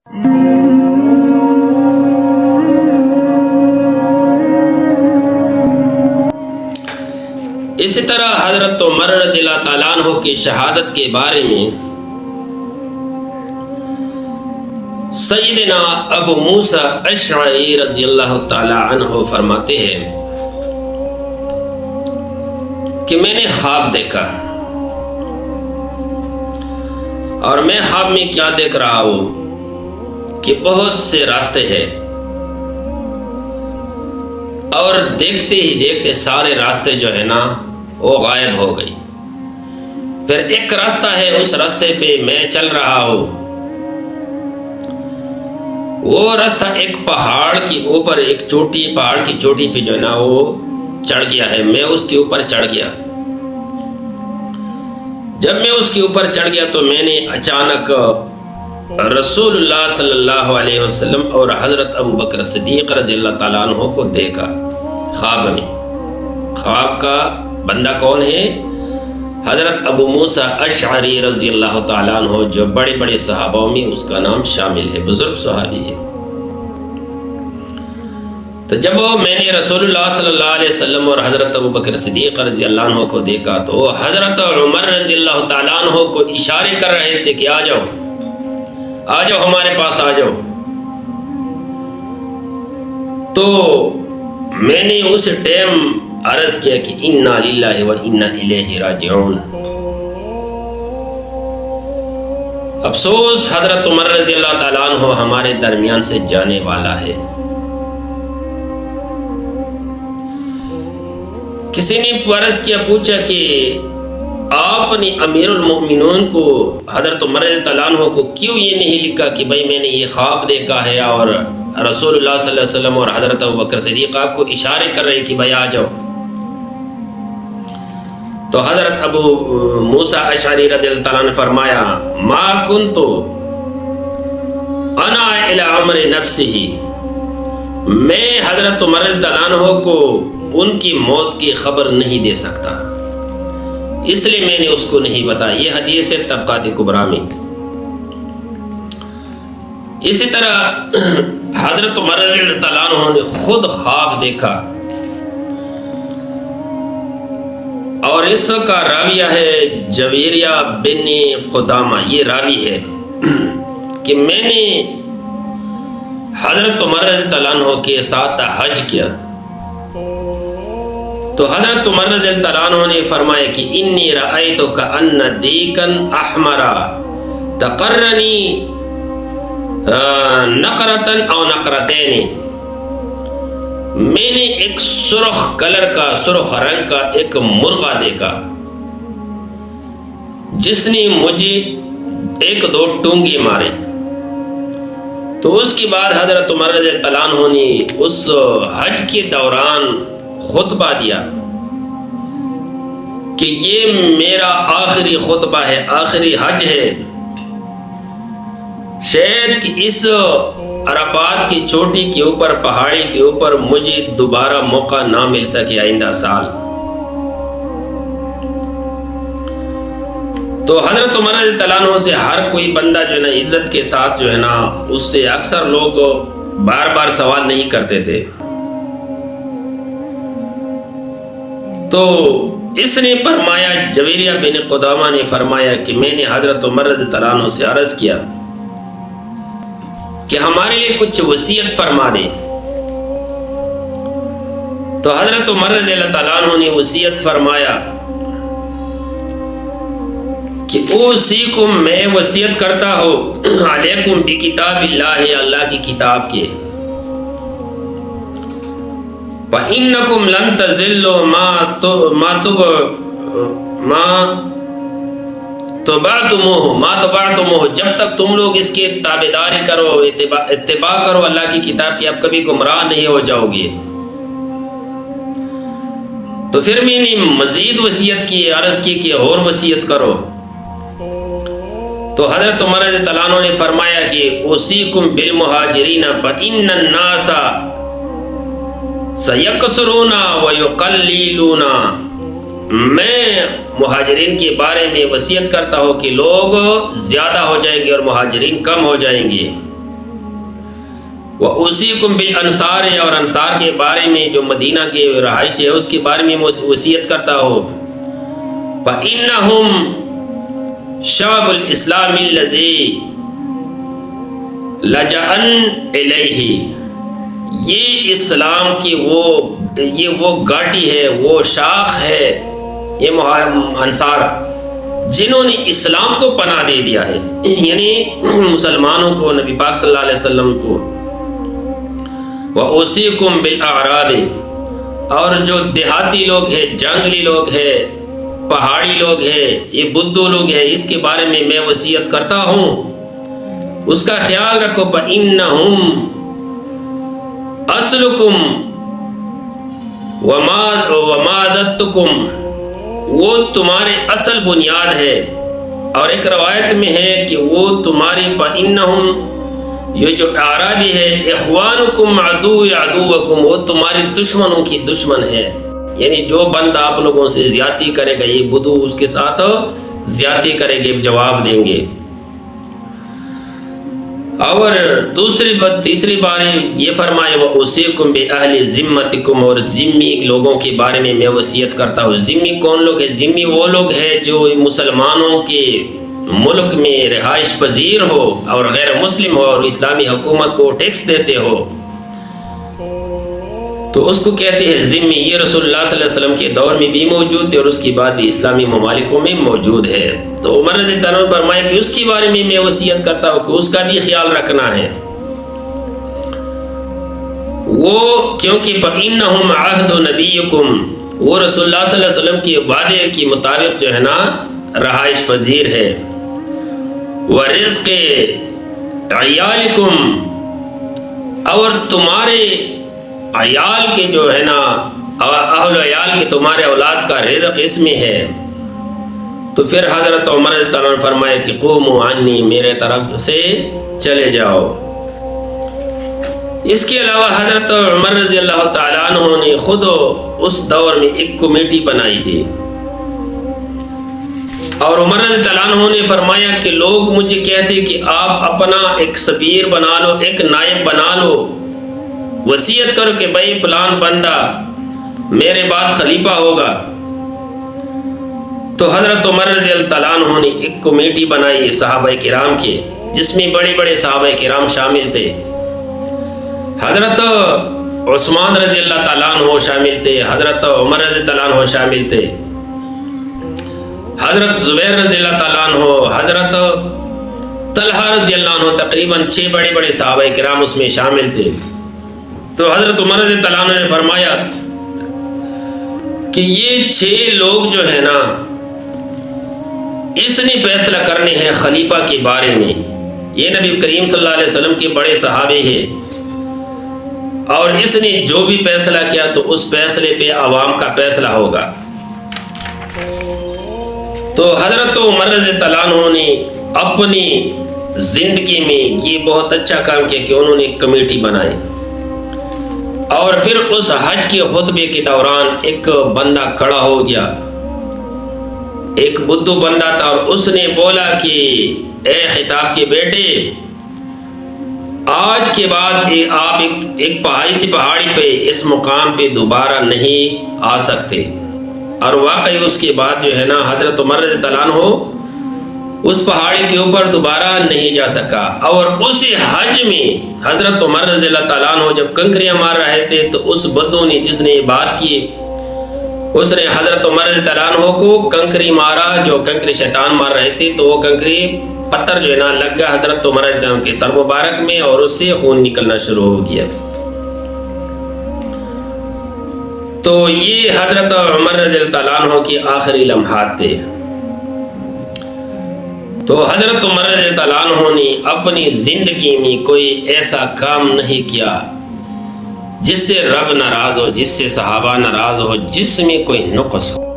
اسی طرح حضرت عمر رضی اللہ تعالیٰ عنہ کی شہادت کے بارے میں سیدنا ابو موسیٰ اشعری رضی اللہ تعالیٰ عنہ فرماتے ہیں کہ میں نے خواب دیکھا، اور میں خواب میں کیا دیکھ رہا ہوں کہ بہت سے راستے ہیں، اور دیکھتے ہی دیکھتے سارے راستے جو ہے نا وہ غائب ہو گئی۔ پھر ایک راستہ ہے، اس راستے پہ میں چل رہا ہوں، وہ راستہ ایک پہاڑ کے اوپر، ایک چوٹی، پہاڑ کی چوٹی پہ جو ہے نا وہ چڑھ گیا ہے۔ میں اس کے اوپر چڑھ گیا۔ جب میں اس کے اوپر چڑھ گیا تو میں نے اچانک رسول اللہ صلی اللہ علیہ وسلم اور حضرت ابو بکر صدیق رضی اللہ تعالیٰ عنہ کو دیکھا خواب میں۔ خواب کا بندہ کون ہے؟ حضرت ابو موسیٰ اشعری رضی اللہ تعالیٰ عنہ، جو بڑے بڑے صحابوں میں اس کا نام شامل ہے، بزرگ صحابی ہے۔ تو جب میں نے رسول اللہ صلی اللہ علیہ وسلم اور حضرت ابو بکر صدیق رضی اللہ عنہ کو دیکھا تو حضرت عمر رضی اللہ تعالیٰ عنہ کو اشارے کر رہے تھے کہ آ جاؤ، آ جاؤ، ہمارے پاس آ جاؤ۔ تو میں نے اس ٹائم عرض کیا کہ انا للہ و انا الیہ راجعون۔ افسوس، حضرت عمر رضی اللہ تعالیٰ عنہ ہمارے درمیان سے جانے والا ہے۔ کسی نے عرض کیا، پوچھا کہ آپ نے امیر المؤمنین کو، حضرت عمر رضی اللہ عنہ کو کیوں یہ نہیں لکھا کہ بھائی میں نے یہ خواب دیکھا ہے اور رسول اللہ صلی اللہ علیہ وسلم اور حضرت ابو بکر صدیق آپ کو اشارے کر رہے کہ بھائی آ جاؤ۔ تو حضرت ابو موسیٰ اشعری رضی اللہ تعالیٰ نے فرمایا، ما کنت انا الی امر نفسہ، میں حضرت عمر رضی اللہ عنہ کو ان کی موت کی خبر نہیں دے سکتا، اس لیے میں نے اس کو نہیں بتایا۔ یہ حدیث ہے طبقات کبریٰ میں۔ اسی طرح حضرت عمر رضی اللہ تعالیٰ عنہ نے خود خواب دیکھا، اور اس کا راویہ ہے جویریہ بن قدامہ، یہ راوی ہے کہ میں نے حضرت عمر رضی اللہ عنہ کے ساتھ حج کیا، تو حضرت عمر رضی اللہ عنہ نے فرمایا کہ انی رأیت کأن دیکن احمرا تقرنی نقرتن او نقرتین، میں نے ایک سرخ کلر کا، سرخ رنگ کا ایک مرغا دیکھا جس نے مجھے ایک دو ٹونگے مارے۔ تو اس کے بعد حضرت عمر رضی اللہ عنہ نے اس حج کے دوران خطبہ دیا کہ یہ میرا آخری خطبہ ہے، آخری حج ہے، شاید کہ اس عرفات کی چوٹی کے اوپر، پہاڑی کے اوپر مجھے دوبارہ موقع نہ مل سکے آئندہ سال۔ تو حضرت عمر رضی اللہ عنہ سے ہر کوئی بندہ جو ہے نا عزت کے ساتھ جو ہے نا، اس سے اکثر لوگ بار بار سوال نہیں کرتے تھے۔ تو اس نے فرمایا، جویریہ بن قدامہ نے فرمایا کہ میں نے حضرت عمر رضی اللہ عنہ سے عرض کیا کہ ہمارے لیے کچھ وصیت فرما دیں۔ تو حضرت عمر رضی اللہ تعالیٰ عنہ نے وصیت فرمایا کہ اوصیکم، میں وصیت کرتا ہوں، علیکم بکتاب اللہ، اللہ کی کتاب کے، وَإِنَّكُمْ لَن تَزِلُّوا مَا تَبَعْتُمُوهُ، جب تک تم لوگ اس کے تابعداری کرو، اتباع کرو اللہ کی کتاب کی، اب کبھی گمراہ نہیں ہو جاؤ گے۔ تو پھر میں نے مزید وصیت کی، عرض کی کہ اور وصیت کرو۔ تو حضرت عمر رضی اللہ عنہ نے فرمایا کہ اوصیکم بالمہاجرین فإن الناس سیکثرون ویقللون، میں مہاجرین کے بارے میں وصیت کرتا ہوں کہ لوگ زیادہ ہو جائیں گے اور مہاجرین کم ہو جائیں گے۔ وَأُوصِيكُم بِالْأَنصَارِ، اور انصار کے بارے میں جو مدینہ کی رہائش ہے اس کے بارے میں وصیت کرتا ہو. فَإِنَّهُمْ شَعْبُ الْإِسْلَامِ الَّذِي لَجَأَنْ إِلَيْهِ، یہ اسلام کی وہ گاٹی ہے، وہ شاخ ہے، یہ انصار جنہوں نے اسلام کو پناہ دے دیا ہے، یعنی مسلمانوں کو، نبی پاک صلی اللہ علیہ وسلم کو. وَأُوصِيكُم بِالْأَعْرَابِ، اور جو دیہاتی لوگ ہیں، جنگلی لوگ ہیں، پہاڑی لوگ ہیں، یہ بدو لوگ ہیں، اس کے بارے میں وصیت کرتا ہوں، اس کا خیال رکھو. فَإِنَّهُمْ أَصْلُكُمْ وَمَادَتُكُمْ، وہ تمہارے اصل بنیاد ہے. اور ایک روایت میں ہے کہ وہ تمہاری فَإِنَّهُمْ، یہ جو اعرابی ہے، اخوانکم عدو عدوکم، وہ تمہارے دشمنوں کی دشمن ہے. یعنی جو بندہ آپ لوگوں سے زیادتی کرے گا، یہ بدو اس کے ساتھ زیادتی کرے گے، جواب دیں گے. اور تیسری بار یہ فرمائے وَأُوصِيكُم بِأَهْلِ ذِمَّتِكُمْ، اور ذمی لوگوں کے بارے میں وصیت کرتا ہوں. ذمی کون لوگ ہیں؟ ذمی وہ لوگ ہیں جو مسلمانوں کے ملک میں رہائش پذیر ہو اور غیر مسلم ہو اور اسلامی حکومت کو ٹیکس دیتے ہو، تو اس کو کہتے ہیں ذمی. یہ رسول اللہ صلی اللہ علیہ وسلم کے دور میں بھی موجود تھے اور اس کی بعد بھی اسلامی ممالکوں میں موجود ہے. تو عمر رضی اللہ عنہ فرمایا کہ اس کے بارے میں وصیت کرتا ہوں کہ اس کا بھی خیال رکھنا ہے. وہ کیونکہ فَإِنَّهُمْ عَهْدُ نَبِيِّكُمْ، وہ رسول اللہ صلی اللہ علیہ وسلم کے وعدے کے مطابق جو ہے نا رہائش پذیر ہے. وَرِزْقِ عِيَالِكُمْ، اور تمہارے عیال کے جو ہے نا اہل عیال کے تمہارے اولاد کا رزق اس میں ہے. تو پھر حضرت عمر رضی اللہ عنہ فرمائے کہ قوموا عنی، میرے طرف سے چلے جاؤ. اس کے علاوہ حضرت عمر رضی اللہ تعالیٰ عنہ نے خود اس دور میں ایک کمیٹی بنائی تھی، اور عمر رضی اللہ عنہ نے فرمایا کہ لوگ مجھے کہتے کہ آپ اپنا ایک سفیر بنا لو، ایک نائب بنا لو، وصیت کرو کہ بھائی فلان بندہ میرے بعد خلیفہ ہوگا. تو حضرت عمر رضی اللہ عنہ نے ایک کمیٹی بنائی صحابہ کرام کے، جس میں بڑے بڑے صحابہ کرام شامل تھے. حضرت عثمان رضی اللہ تعالیٰ عنہ شامل تھے، حضرت عمر رضی اللہ عنہ شامل تھے، حضرت زبیر رضی اللہ تعالیٰ عنہ، حضرت طلحہ رضی اللہ عنہ، تقریباً 6 بڑے بڑے صحابہ کرام اس میں شامل تھے. تو حضرت عمر رضی اللہ عنہ نے فرمایا کہ یہ 6 لوگ جو ہے نا اس نے فیصلہ کرنے ہیں خلیفہ کے بارے میں. یہ نبی کریم صلی اللہ علیہ وسلم کے بڑے صحابی ہیں، اور اس نے جو بھی فیصلہ کیا تو اس فیصلے پہ عوام کا فیصلہ ہوگا. تو حضرت عمر رضی اللہ عنہ نے اپنی زندگی میں یہ بہت اچھا کام کیا کہ انہوں نے ایک کمیٹی بنائی. اور پھر اس حج کے خطبے کے دوران ایک بندہ کھڑا ہو گیا، ایک بدو بندہ تھا، اور اس نے بولا کہ اے خطاب کے بیٹے، آج کے بعد آپ ایک پہاڑی پہ اس مقام پہ دوبارہ نہیں آ سکتے. اور واقعی اس کے بعد جو ہے نا حضرت عمر رضی اللہ عنہ اس پہاڑی کے اوپر دوبارہ نہیں جا سکا. اور اسی حج میں حضرت عمر رضی اللہ تعالیٰ عنہ جب کنکریاں مار رہے تھے تو اس بدو نے جس نے یہ بات کی، اس نے حضرت عمر رضی اللہ عنہ کو کنکری مارا، جو کنکری شیطان مار رہے تھے، تو وہ کنکری پتھر جو ہے نا لگ گیا حضرت عمر رضی اللہ عنہ کے سر مبارک میں، اور اس سے خون نکلنا شروع ہو گیا. تو یہ حضرت عمر رضی اللہ عنہ کی آخری لمحات تھے. تو حضرت عمر رضی اللہ عنہ نے اپنی زندگی میں کوئی ایسا کام نہیں کیا جس سے رب ناراض ہو، جس سے صحابہ ناراض ہو، جس میں کوئی نقص ہو.